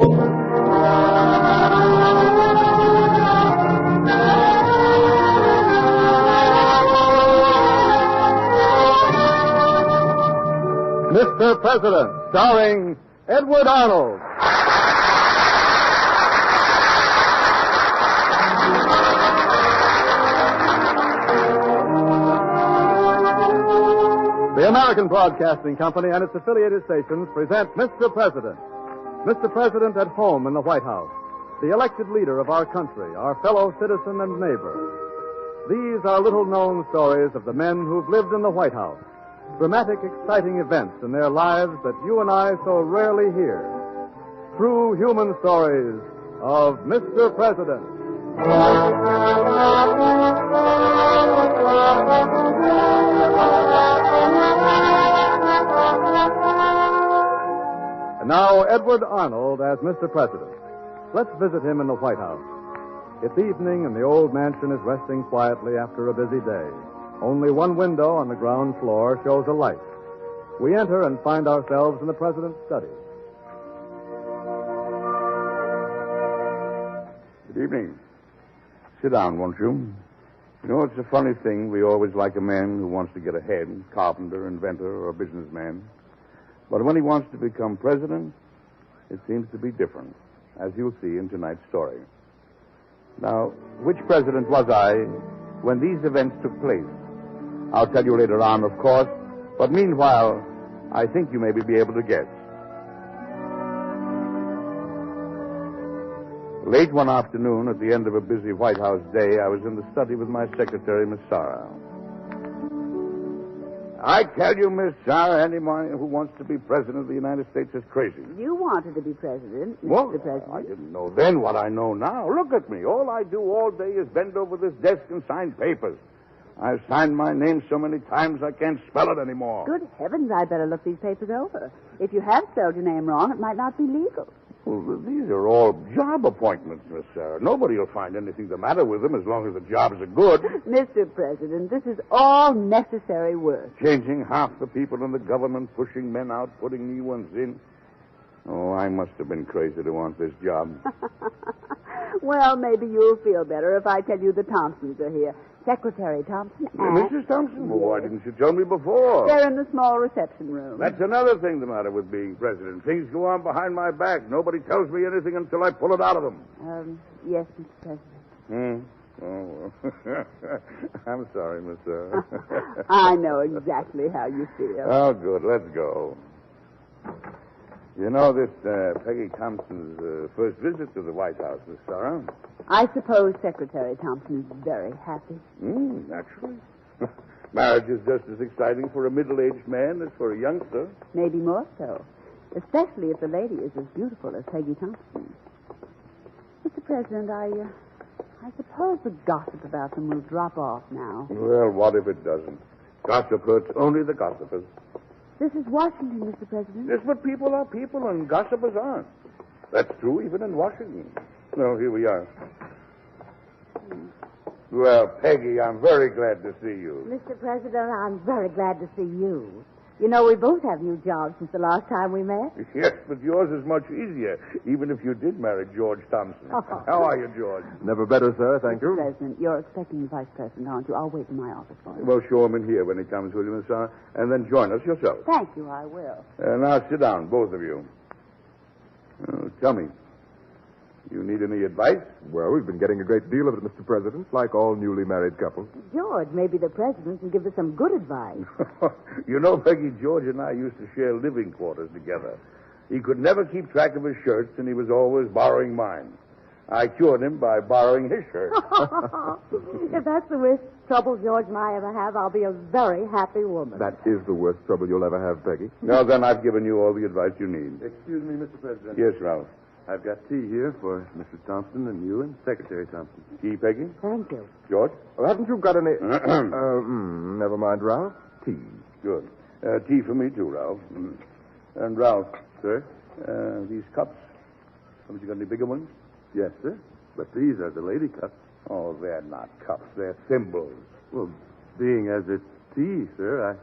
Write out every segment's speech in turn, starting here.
Mr. President, starring Edward Arnold. The American Broadcasting Company and its affiliated stations present Mr. President. Mr. President at home in the White House, the elected leader of our country, our fellow citizen and neighbor. These are little-known stories of the men who've lived in the White House. Dramatic, exciting events in their lives that you and I so rarely hear. True human stories of Mr. President. And now, Edward Arnold as Mr. President. Let's visit him in the White House. It's evening, and the old mansion is resting quietly after a busy day. Only one window on the ground floor shows a light. We enter and find ourselves in the president's study. Good evening. Sit down, won't you? You know, it's a funny thing. We always like a man who wants to get ahead, carpenter, inventor, or businessman. But when he wants to become president, it seems to be different, as you'll see in tonight's story. Now, which president was I when these events took place? I'll tell you later on, of course, but meanwhile, I think you may be able to guess. Late one afternoon, at the end of a busy White House day, I was in the study with my secretary, Miss Sarah. I tell you, Miss Sarah, anyone who wants to be president of the United States is crazy. You wanted to be president, Well, Mr. President. I didn't know then what I know now. Look at me. All I do all day is bend over this desk and sign papers. I've signed my name so many times I can't spell it anymore. Good heavens, I'd better look these papers over. If you have spelled your name wrong, it might not be legal. Well, these are all job appointments, Miss Sarah. Nobody will find anything the matter with them as long as the jobs are good. Mr. President, this is all necessary work. Changing half the people in the government, pushing men out, putting new ones in. Oh, I must have been crazy to want this job. Well, maybe you'll feel better if I tell you the Thompsons are here. Secretary Thompson and... Mrs. Thompson? Well, why didn't you tell me before? They're in the small reception room. That's another thing the matter with being president. Things go on behind my back. Nobody tells me anything until I pull it out of them. Yes, Mr. President. Oh, well. I'm sorry, Miss Sarah. I know exactly how you feel. Oh, good. Let's go. You know, this Peggy Thompson's first visit to the White House, Miss Sarah. I suppose Secretary Thompson is very happy. Naturally. Marriage is just as exciting for a middle-aged man as for a youngster. Maybe more so. Especially if the lady is as beautiful as Peggy Thompson. Mr. President, I suppose the gossip about them will drop off now. Well, what if it doesn't? Gossip hurts only the gossipers. This is Washington, Mr. President. Yes, but people are people and gossipers aren't. That's true even in Washington. Well, here we are. Well, Peggy, I'm very glad to see you. Mr. President, I'm very glad to see you. You know, we both have new jobs since the last time we met. Yes, but yours is much easier, even if you did marry George Thompson. How are you, George? Never better, sir. Thank you. Mr. President, you're expecting the Vice President, aren't you? I'll wait in my office for him. Well, show him in here when he comes with you, Miss Sarah, and then join us yourself. Thank you, I will. Now, sit down, both of you. Tell me, you need any advice? Well, we've been getting a great deal of it, Mr. President, like all newly married couples. George, maybe the President can give us some good advice. You know, Peggy, George and I used to share living quarters together. He could never keep track of his shirts, and he was always borrowing mine. I cured him by borrowing his shirt. If that's the worst trouble George and I ever have, I'll be a very happy woman. That is the worst trouble you'll ever have, Peggy. Now, then, I've given you all the advice you need. Excuse me, Mr. President. Yes, Ralph. I've got tea here for Mrs. Thompson and you and Secretary Thompson. Tea, Peggy? Thank you. George? Well, haven't you got any... never mind, Ralph. Tea. Good. Tea for me, too, Ralph. And, Ralph. Sir? These cups. Haven't you got any bigger ones? Yes, sir. But these are the lady cups. Oh, they're not cups. They're thimbles. Well, being as it's tea, sir,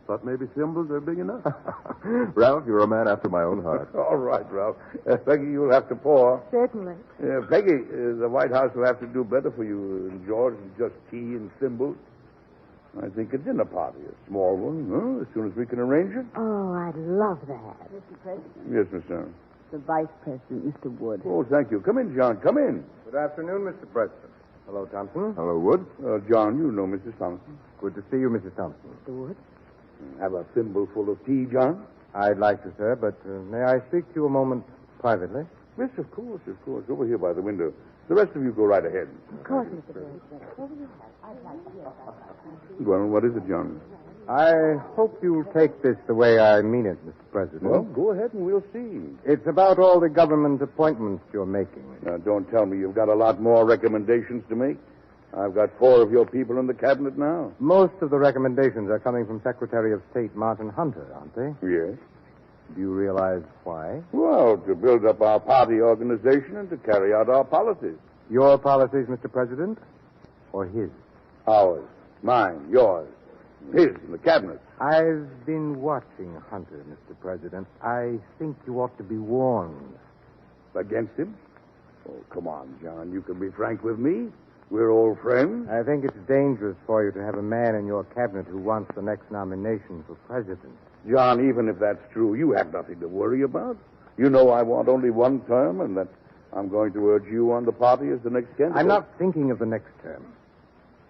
Thought maybe symbols are big enough. Ralph, you're a man after my own heart. All right, Ralph. Peggy, you'll have to pour. Certainly. Peggy, the White House will have to do better for you and George than just tea and symbols. I think a dinner party, a small one, huh? As soon as we can arrange it. Oh, I'd love that. Mr. President. Yes, Miss Stone. The Vice President, Mr. Wood. Oh, thank you. Come in, John. Come in. Good afternoon, Mr. President. Hello, Thompson. Hello, Wood. John, you know Mrs. Thompson. Good to see you, Mrs. Thompson. Mr. Wood. Have a thimble full of tea, John? I'd like to, sir, but may I speak to you a moment privately? Yes, of course, of course. Over here by the window. The rest of you go right ahead. Of course, Mr. President. Well, what is it, John? I hope you'll take this the way I mean it, Mr. President. Well, go ahead and we'll see. It's about all the government appointments you're making. Now, don't tell me you've got a lot more recommendations to make. I've got 4 of your people in the cabinet now. Most of the recommendations are coming from Secretary of State Martin Hunter, aren't they? Yes. Do you realize why? Well, to build up our party organization and to carry out our policies. Your policies, Mr. President, or his? Ours. Mine. Yours. His in the cabinet. I've been watching Hunter, Mr. President. I think you ought to be warned. Against him? Oh, come on, John. You can be frank with me. We're old friends. I think it's dangerous for you to have a man in your cabinet who wants the next nomination for president. John, even if that's true, you have nothing to worry about. You know I want only one term and that I'm going to urge you on the party as the next candidate. I'm not thinking of the next term.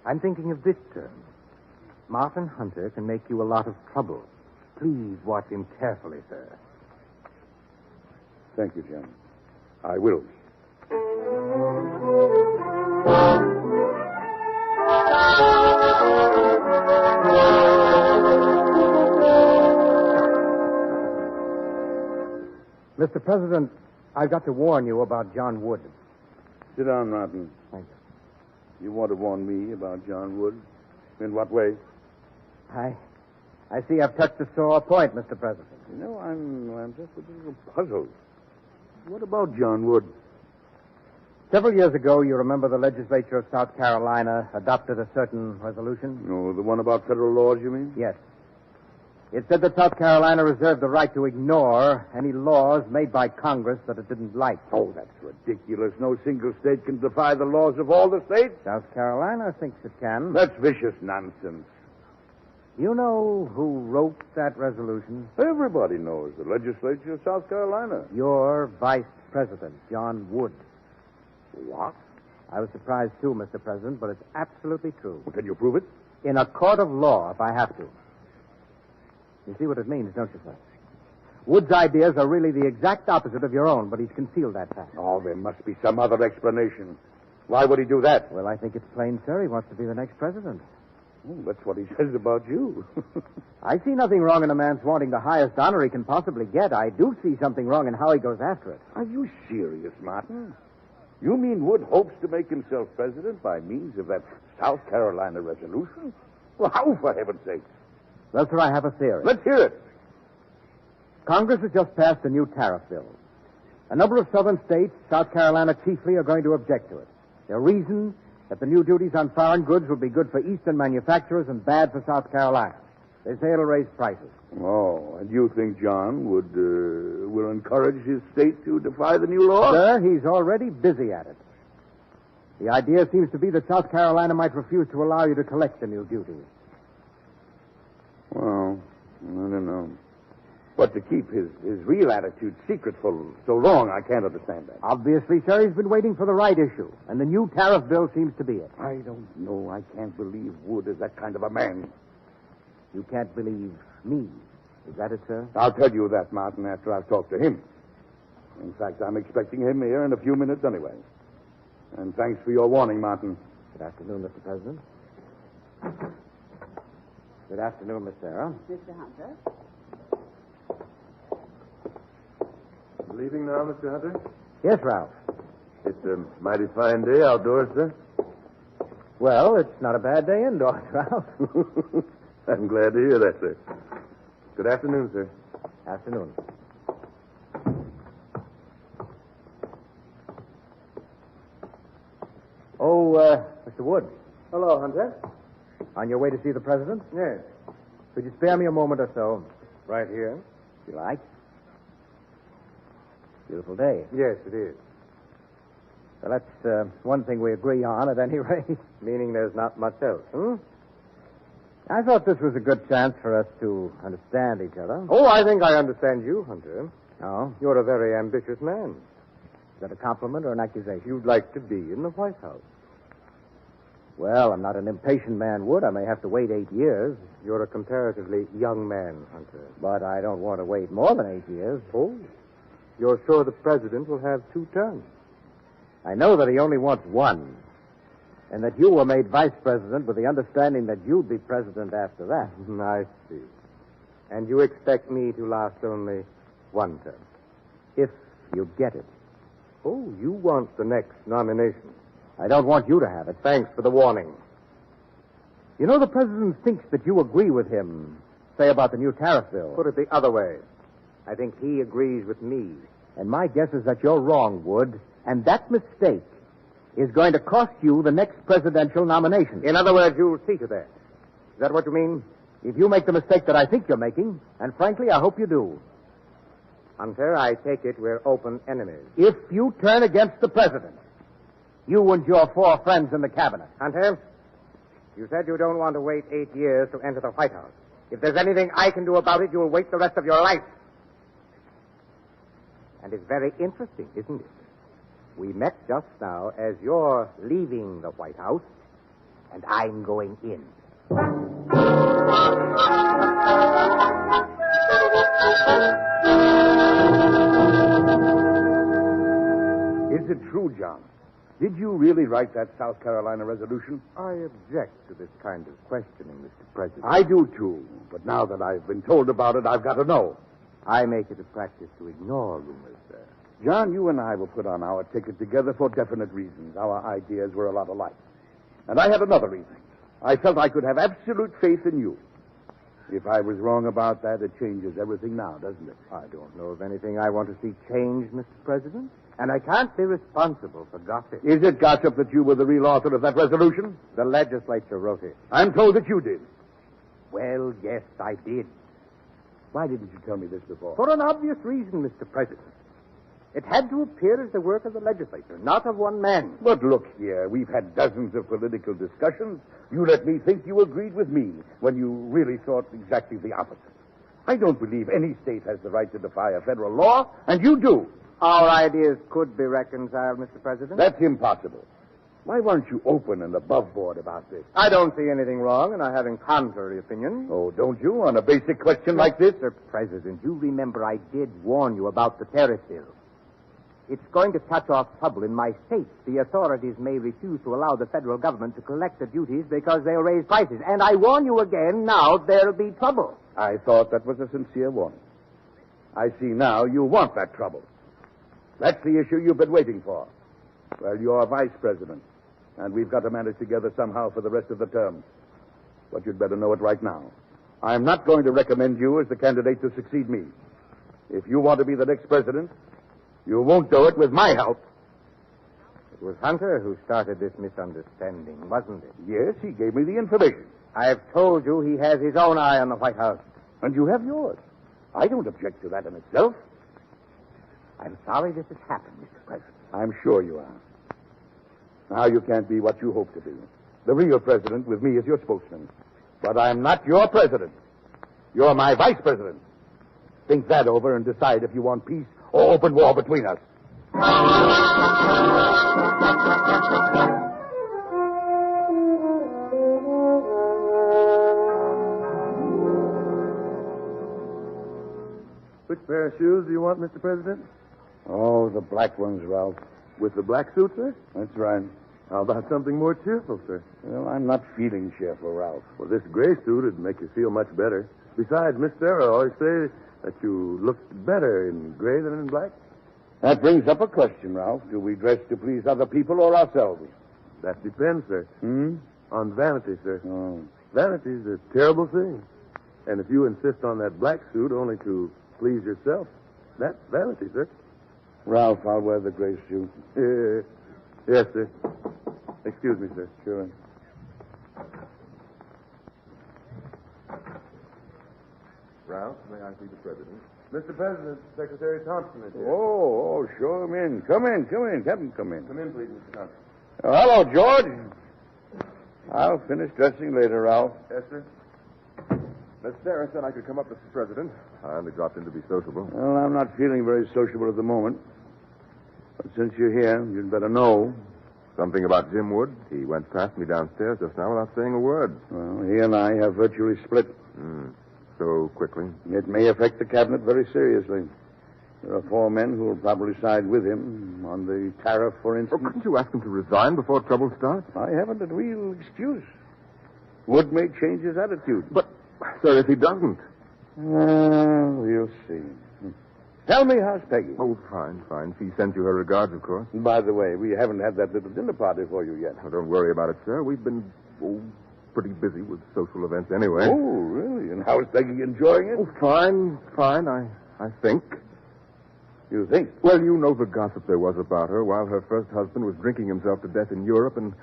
I'm thinking of this term. Martin Hunter can make you a lot of trouble. Please watch him carefully, sir. Thank you, John. I will. Mr. President, I've got to warn you about John Wood. Sit down, Martin. Thank You want to warn me about John Wood? In what way? you. I see I've touched a sore point, Mr. President. You know, I'm just a little puzzled. What about John Wood? Several years ago, you remember the legislature of South Carolina adopted a certain resolution? No, the one about federal laws, you mean? Yes. It said that South Carolina reserved the right to ignore any laws made by Congress that it didn't like. Oh, that's ridiculous. No single state can defy the laws of all the states. South Carolina thinks it can. That's vicious nonsense. You know who wrote that resolution? Everybody knows the legislature of South Carolina. Your vice president, John Wood. What? I was surprised too, Mr. President, but it's absolutely true. Well, can you prove it? In a court of law, if I have to. You see what it means, don't you, sir? Wood's ideas are really the exact opposite of your own, but he's concealed that fact. Oh, there must be some other explanation. Why would he do that? Well, I think it's plain, sir. He wants to be the next president. Oh, that's what he says about you. I see nothing wrong in a man's wanting the highest honor he can possibly get. I do see something wrong in how he goes after it. Are you serious, Martin? You mean Wood hopes to make himself president by means of that South Carolina resolution? Well, how, for heaven's sake? Well, sir, I have a theory. Let's hear it. Congress has just passed a new tariff bill. A number of southern states, South Carolina chiefly, are going to object to it. Their reason that the new duties on foreign goods will be good for eastern manufacturers and bad for South Carolina. They say it'll raise prices. Oh, and you think John will encourage his state to defy the new law? Sir, he's already busy at it. The idea seems to be that South Carolina might refuse to allow you to collect the new duties. Well, I don't know. But to keep his real attitude secret for so long, I can't understand that. Obviously, sir, he's been waiting for the right issue, and the new tariff bill seems to be it. I don't know. I can't believe Wood is that kind of a man. You can't believe me. Is that it, sir? I'll tell you that, Martin, after I've talked to him. In fact, I'm expecting him here in a few minutes anyway. And thanks for your warning, Martin. Good afternoon, Mr. President. Good afternoon, Miss Sarah. Mr. Hunter. Leaving now, Mr. Hunter? Yes, Ralph. It's a mighty fine day outdoors, sir. Well, it's not a bad day indoors, Ralph. I'm glad to hear that, sir. Good afternoon, sir. Afternoon. Oh, Mr. Wood. Hello, Hunter. On your way to see the president? Yes. Could you spare me a moment or so? Right here? If you like. Beautiful day. Yes, it is. Well, that's one thing we agree on, at any rate. Meaning there's not much else, hmm? I thought this was a good chance for us to understand each other. Oh, I think I understand you, Hunter. Oh? You're a very ambitious man. Is that a compliment or an accusation? You'd like to be in the White House. Well, I'm not an impatient man, Wood. I may have to wait 8 years. You're a comparatively young man, Hunter. But I don't want to wait more than 8 years. Oh? You're sure the president will have 2 terms? I know that he only wants one. And that you were made vice president with the understanding that you'd be president after that. I see. And you expect me to last only 1 term? If you get it. Oh, you want the next nomination. I don't want you to have it. Thanks for the warning. You know, the president thinks that you agree with him, say, about the new tariff bill. Put it the other way. I think he agrees with me. And my guess is that you're wrong, Wood. And that mistake is going to cost you the next presidential nomination. In other words, you'll see to that. Is that what you mean? If you make the mistake that I think you're making, and frankly, I hope you do. Hunter, I take it we're open enemies. If you turn against the president, you and your 4 friends in the cabinet. Hunter, you said you don't want to wait 8 years to enter the White House. If there's anything I can do about it, you'll wait the rest of your life. And it's very interesting, isn't it? We met just now as you're leaving the White House, and I'm going in. Is it true, John? Did you really write that South Carolina resolution? I object to this kind of questioning, Mr. President. I do, too. But now that I've been told about it, I've got to know. I make it a practice to ignore rumors, sir. John, you and I were put on our ticket together for definite reasons. Our ideas were a lot alike. And I had another reason. I felt I could have absolute faith in you. If I was wrong about that, it changes everything now, doesn't it? I don't know of anything I want to see changed, Mr. President. And I can't be responsible for gossip. Is it gossip that you were the real author of that resolution? The legislature wrote it. I'm told that you did. Well, yes, I did. Why didn't you tell me this before? For an obvious reason, Mr. President. It had to appear as the work of the legislature, not of one man. But look here, we've had dozens of political discussions. You let me think you agreed with me when you really thought exactly the opposite. I don't believe any state has the right to defy a federal law, and you do. Our ideas could be reconciled, Mr. President. That's impossible. Why weren't you open and above board about this? I don't see anything wrong in our having contrary opinions. Oh, don't you, on a basic question like this? Mr. President, you remember I did warn you about the tariff bill. It's going to touch off trouble in my state. The authorities may refuse to allow the federal government to collect the duties because they'll raise prices. And I warn you again, now there'll be trouble. I thought that was a sincere warning. I see now you want that trouble. That's the issue you've been waiting for. Well, you're vice president, and we've got to manage together somehow for the rest of the term. But you'd better know it right now. I'm not going to recommend you as the candidate to succeed me. If you want to be the next president, you won't do it with my help. It was Hunter who started this misunderstanding, wasn't it? Yes, he gave me the information. I've told you he has his own eye on the White House. And you have yours. I don't object to that in itself. I'm sorry this has happened, Mr. President. I'm sure you are. Now you can't be what you hope to be. The real president with me is your spokesman. But I'm not your president. You're my vice president. Think that over and decide if you want peace or open war between us. Which pair of shoes do you want, Mr. President? Oh, the black ones, Ralph. With the black suit, sir? That's right. How about something more cheerful, sir? Well, I'm not feeling cheerful, Ralph. Well, this gray suit would make you feel much better. Besides, Miss Sarah always say that you look better in gray than in black. That brings up a question, Ralph. Do we dress to please other people or ourselves? That depends, sir. On vanity, sir. Oh. Vanity's a terrible thing. And if you insist on that black suit only to please yourself, that's vanity, sir. Ralph, I'll wear the gray suit. Yes, sir. Excuse me, sir. Sure. Ralph. May I see the president? Mr. President, Secretary Thompson is here. Oh, show him in. Come in. Captain, come in. Come in, please, Mr. Thompson. Hello, George. I'll finish dressing later, Ralph. Yes, sir. Miss Sarah said I could come up, Mr. President. I only dropped in to be sociable. Well, I'm not feeling very sociable at the moment. But since you're here, you'd better know. Something about Jim Wood. He went past me downstairs just now without saying a word. Well, he and I have virtually split. So quickly. It may affect the cabinet very seriously. There are 4 men who will probably side with him on the tariff, for instance. Oh, couldn't you ask him to resign before trouble starts? I haven't a real excuse. Wood may change his attitude. But, sir, if he doesn't. We'll see. Tell me, how's Peggy? Oh, fine. She sent you her regards, of course. By the way, we haven't had that little dinner party for you yet. Oh, don't worry about it, sir. We've been pretty busy with social events anyway. Oh, really? And how's Peggy enjoying it? Oh, fine, I think. You think? Well, you know the gossip there was about her while her first husband was drinking himself to death in Europe, and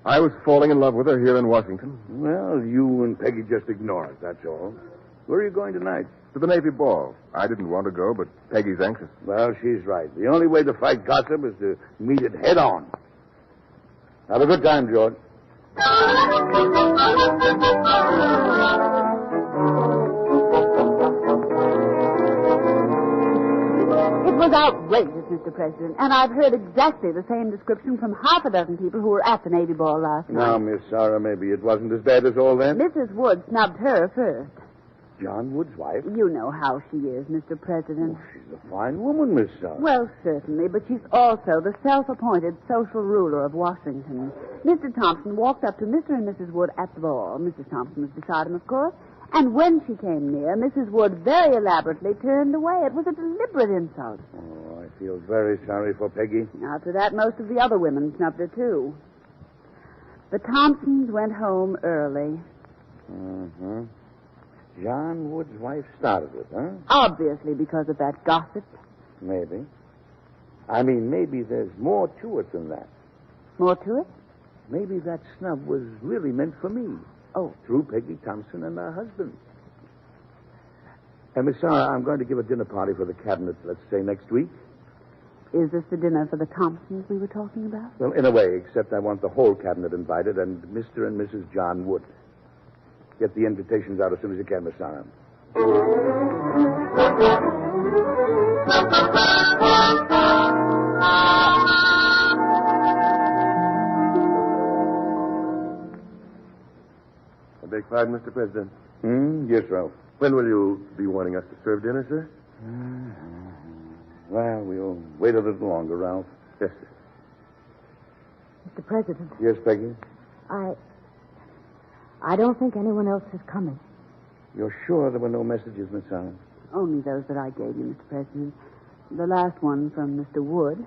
I was falling in love with her here in Washington. Well, you and Peggy just ignore it, that's all. Where are you going tonight? To the Navy ball. I didn't want to go, but Peggy's anxious. Well, she's right. The only way to fight gossip is to meet it head on. Have a good time, George. It was outrageous, Mr. President, and I've heard exactly the same description from half a dozen people who were at the Navy ball last night. Now, Miss Sarah, maybe it wasn't as bad as all that. Mrs. Wood snubbed her first. John Wood's wife? You know how she is, Mr. President. Oh, she's a fine woman, Miss Sarah. Well, certainly, but she's also the self-appointed social ruler of Washington. Mr. Thompson walked up to Mr. and Mrs. Wood at the ball. Mrs. Thompson was beside him, of course. And when she came near, Mrs. Wood very elaborately turned away. It was a deliberate insult. Oh, I feel very sorry for Peggy. After that, most of the other women snubbed her, too. The Thompsons went home early. Mm-hmm. John Wood's wife started it, huh? Obviously because of that gossip. Maybe. I mean, maybe there's more to it than that. More to it? Maybe that snub was really meant for me. Oh. Through Peggy Thompson and her husband. And, Miss Sarah, I'm going to give a dinner party for the cabinet, let's say, next week. Is this the dinner for the Thompsons we were talking about? Well, in a way, except I want the whole cabinet invited and Mr. and Mrs. John Wood. Get the invitations out as soon as you can, Miss Sarah. I beg pardon, Mr. President. Yes, Ralph. When will you be wanting us to serve dinner, sir? Well, we'll wait a little longer, Ralph. Yes, sir. Mr. President, Yes, Peggy? I don't think anyone else is coming. You're sure there were no messages, Miss Sarah? Only those that I gave you, Mr. President. The last one from Mr. Wood,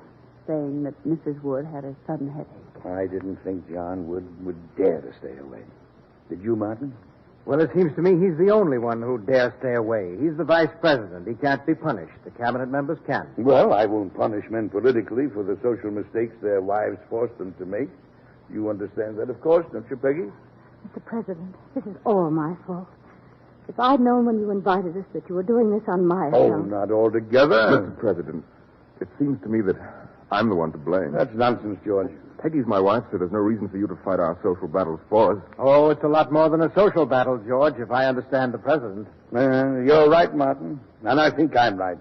saying that Mrs. Wood had a sudden headache. I didn't think John would dare to stay away. Did you, Martin? Well, it seems to me he's the only one who dares stay away. He's the vice president. He can't be punished. The cabinet members can. Well, I won't punish men politically for the social mistakes their wives forced them to make. You understand that, of course, don't you, Peggy? Mr. President, this is all my fault. If I'd known when you invited us that you were doing this on my Oh, account. not altogether. Mr. President, it seems to me that I'm the one to blame. That's nonsense, George. Peggy's my wife, so there's no reason for you to fight our social battles for us. Oh, it's a lot more than a social battle, George, if I understand the president. You're right, Martin. And I think I'm right.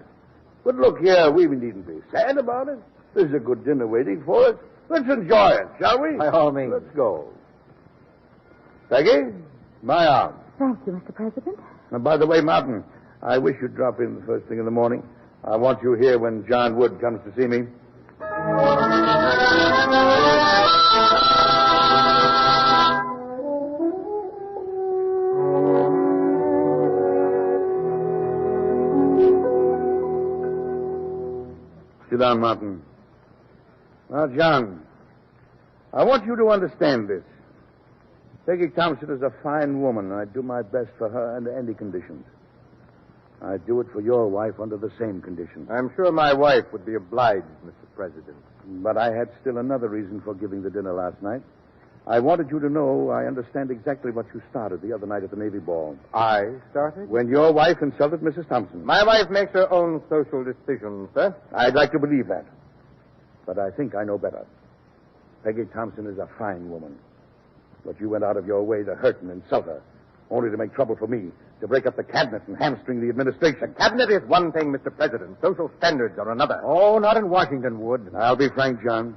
But look here, we needn't be sad about it. There's a good dinner waiting for us. Let's enjoy it, shall we? By all means. Let's go. Peggy, my arm. Thank you, Mr. President. And by the way, Martin, I wish you'd drop in the first thing in the morning. I want you here when John Wood comes to see me. Sit down, Martin. Now, John, I want you to understand this. Peggy Thompson is a fine woman, and I do my best for her under any conditions. I do it for your wife under the same conditions. I'm sure my wife would be obliged, Mr. President. But I had still another reason for giving the dinner last night. I wanted you to know I understand exactly what you started the other night at the Navy Ball. I started? When your wife insulted Mrs. Thompson. My wife makes her own social decisions, sir. I'd like to believe that. But I think I know better. Peggy Thompson is a fine woman. But you went out of your way to hurt and insult her, only to make trouble for me, to break up the cabinet and hamstring the administration. The cabinet is one thing, Mr. President. Social standards are another. Oh, not in Washington, Wood. I'll be frank, John.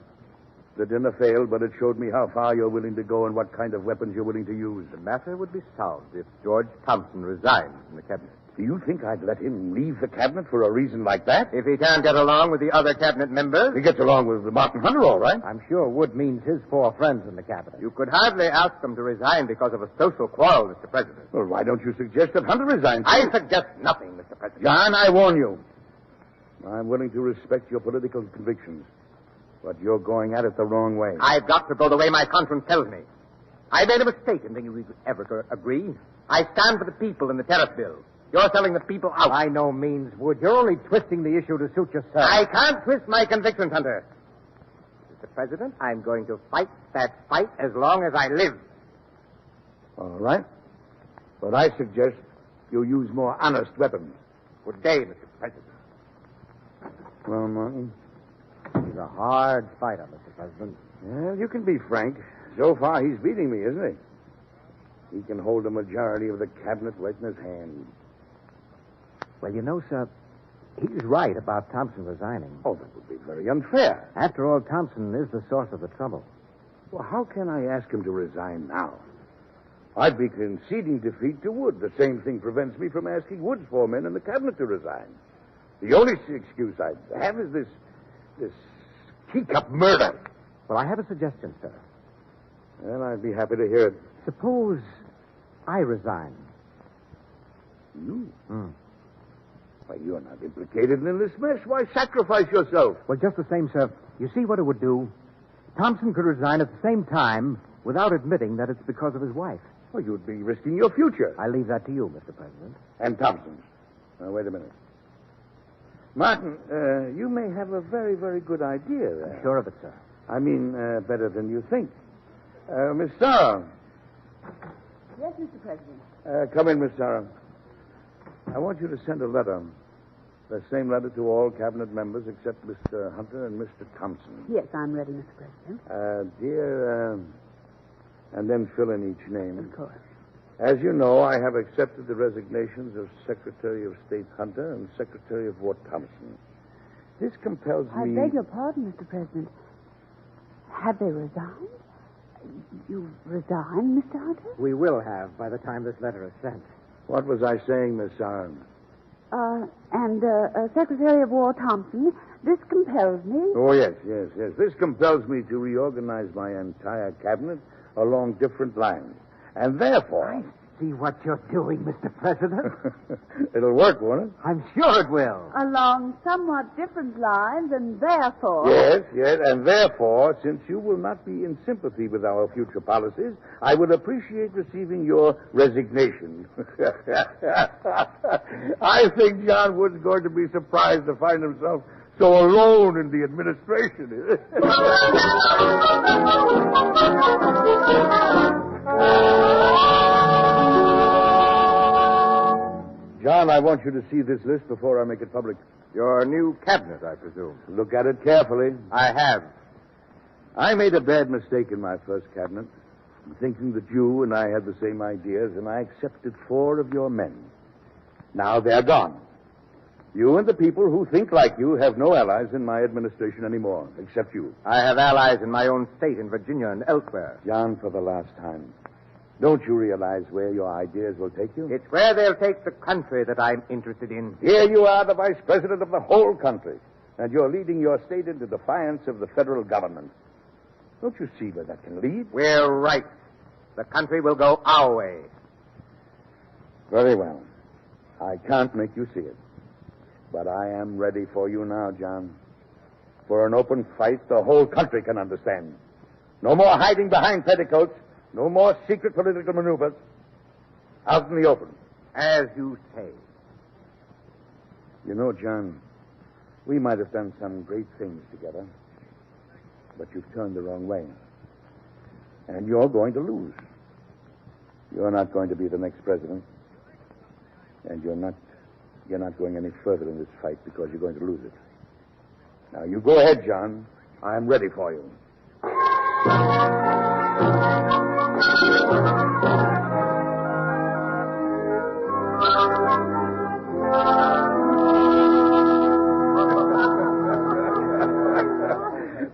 The dinner failed, but it showed me how far you're willing to go and what kind of weapons you're willing to use. The matter would be solved if George Thompson resigned from the cabinet. Do you think I'd let him leave the cabinet for a reason like that? If he can't get along with the other cabinet members, He gets along with Martin Hunter, all right. I'm sure Wood means his 4 friends in the cabinet. you could hardly ask him to resign because of a social quarrel, Mr. President. Well, why don't you suggest that Hunter resign? I suggest nothing, Mr. President. John, I warn you. I'm willing to respect your political convictions, but you're going at it the wrong way. I've got to go the way my conscience tells me. I made a mistake in thinking we could ever agree. I stand for the people in the tariff bill. You're selling the people out. By no means, Wood. You're only twisting the issue to suit yourself. I can't twist my convictions, Hunter. Mr. President, I'm going to fight that fight as long as I live. All right. But I suggest you use more honest weapons. Good day, Mr. President. Well, Martin? He's a hard fighter, Mr. President. Well, you can be frank. So far, he's beating me, isn't he? He can hold a majority of the cabinet right in his hand. Well, you know, sir, he's right about Thompson resigning. Oh, that would be very unfair. After all, Thompson is the source of the trouble. Well, how can I ask him to resign now? I'd be conceding defeat to Wood. The same thing prevents me from asking Wood's 4 men in the cabinet to resign. The only excuse I have is this teacup murder. Well, I have a suggestion, sir. Well, I'd be happy to hear it. Suppose I resign. You? Why, you're not implicated in this mess. Why sacrifice yourself? Well, just the same, sir. You see what it would do? Thompson could resign at the same time without admitting that it's because of his wife. Well, you'd be risking your future. I leave that to you, Mr. President. And Thompson's. Now, wait a minute. Martin, you may have a very, very good idea there. I'm sure of it, sir. I mean, better than you think. Miss Sarah. Yes, Mr. President. Come in, Miss Sarah. I want you to send a letter. The same letter to all cabinet members except Mr. Hunter and Mr. Thompson. Yes, I'm ready, Mr. President. Dear, and then fill in each name. Of course. As you know, I have accepted the resignations of Secretary of State Hunter and Secretary of War Thompson. This compels I me... beg your pardon, Mr. President. Have they resigned? You resigned, Mr. Hunter? We will have by the time this letter is sent. What was I saying, Miss Sarah? Secretary of War Thompson, this compels me. Oh, yes. This compels me to reorganize my entire cabinet along different lines. And therefore... I see what you're doing, Mr. President. It'll work, won't it? I'm sure it will. Along somewhat different lines, and therefore... Yes, and therefore, since you will not be in sympathy with our future policies, I would appreciate receiving your resignation. I think John Wood's going to be surprised to find himself so alone in the administration. John, I want you to see this list before I make it public. Your new cabinet, I presume. Look at it carefully. I have. I made a bad mistake in my first cabinet, thinking that you and I had the same ideas, and I accepted 4 of your men. Now they're gone. You and the people who think like you have no allies in my administration anymore, except you. I have allies in my own state, in Virginia and elsewhere. John, for the last time, don't you realize where your ideas will take you? It's where they'll take the country that I'm interested in. Here you are, the vice president of the whole country, and you're leading your state into defiance of the federal government. Don't you see where that can lead? We're right. The country will go our way. Very well. I can't make you see it. But I am ready for you now, John. For an open fight the whole country can understand. No more hiding behind petticoats. No more secret political maneuvers. Out in the open. As you say. You know, John, we might have done some great things together. But you've turned the wrong way. And you're going to lose. You're not going to be the next president. And you're not going any further in this fight because you're going to lose it. Now, you go ahead, John. I'm ready for you.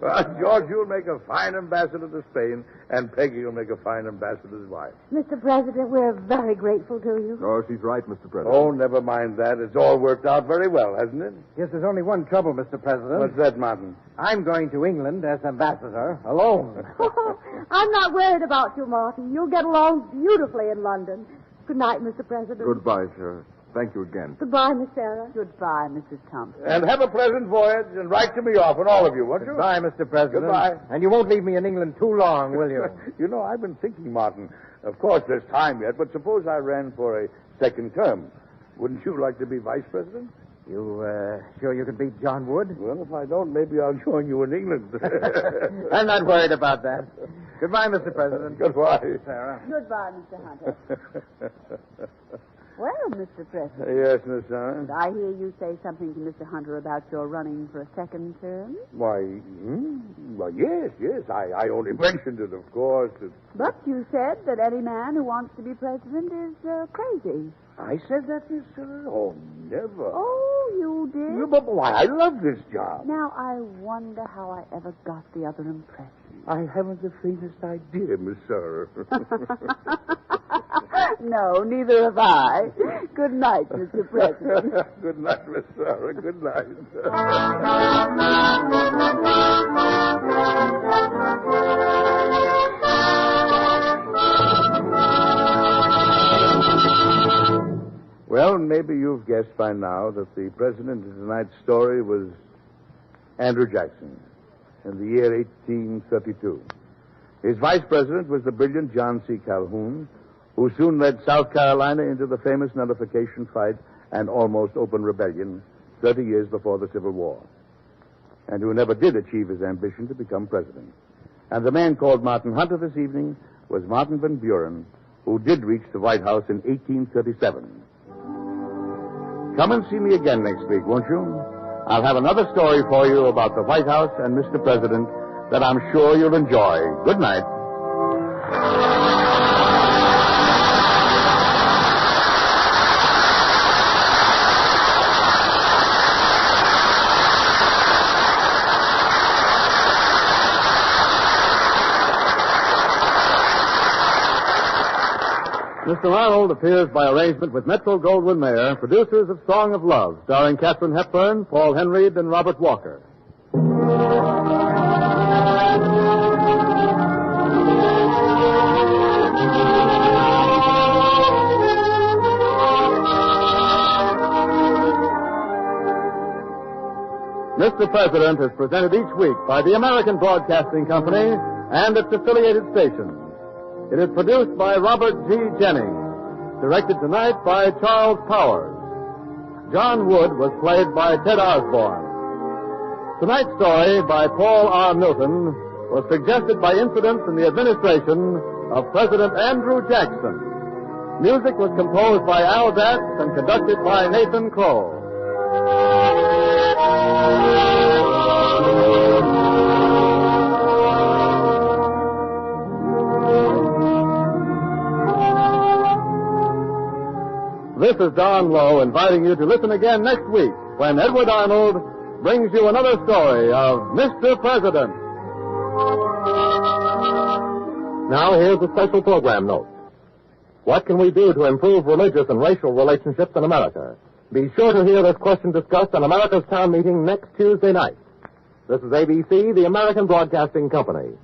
Well, George, you'll make a fine ambassador to Spain, and Peggy will make a fine ambassador's wife. Mr. President, we're very grateful to you. Oh, she's right, Mr. President. Oh, never mind that. It's all worked out very well, hasn't it? Yes, there's only one trouble, Mr. President. What's that, Martin? I'm going to England as ambassador, alone. I'm not worried about you, Martin. You'll get along beautifully in London. Good night, Mr. President. Goodbye, sir. Thank you again. Goodbye, Miss Sarah. Goodbye, Mrs. Thompson. And have a pleasant voyage, and write to me often, all of you, won't you? Goodbye, Mr. President. Goodbye. And you won't leave me in England too long, will you? You know, I've been thinking, Martin. Of course, there's time yet, but suppose I ran for a second term. Wouldn't you like to be vice president? You, sure you can beat John Wood? Well, if I don't, maybe I'll join you in England. I'm not worried about that. Goodbye, Mr. President. Goodbye. Sarah. Goodbye, Mr. Hunter. Well, Mr. President, Yes, Miss Sarah. I hear you say something to Mr. Hunter about your running for a second term. Why, well, yes. I only mentioned it, of course. But you said that any man who wants to be president is crazy. I said that, Miss Sarah? Oh, never. Oh, you did? Yeah, but why, I love this job. Now, I wonder how I ever got the other impression. I haven't the faintest idea, Miss Sarah. No, neither have I. Good night, Mr. President. Good night, Miss Sarah. Good night. Well, maybe you've guessed by now that the president of tonight's story was Andrew Jackson in the year 1832. His vice president was the brilliant John C. Calhoun, who soon led South Carolina into the famous nullification fight and almost open rebellion 30 years before the Civil War, and who never did achieve his ambition to become president. And the man called Martin Hunter this evening was Martin Van Buren, who did reach the White House in 1837. Come and see me again next week, won't you? I'll have another story for you about the White House and Mr. President that I'm sure you'll enjoy. Good night. Mr. Arnold appears by arrangement with Metro-Goldwyn-Mayer, producers of Song of Love, starring Katharine Hepburn, Paul Henreid, and Robert Walker. Mr. President is presented each week by the American Broadcasting Company and its affiliated stations. It is produced by Robert G. Jennings. Directed tonight by Charles Powers. John Wood was played by Ted Osborne. Tonight's story by Paul R. Milton was suggested by incidents in the administration of President Andrew Jackson. Music was composed by Al Datz and conducted by Nathan Crow. This is Don Lowe inviting you to listen again next week when Edward Arnold brings you another story of Mr. President. Now here's a special program note. What can we do to improve religious and racial relationships in America? Be sure to hear this question discussed on America's Town Meeting next Tuesday night. This is ABC, the American Broadcasting Company.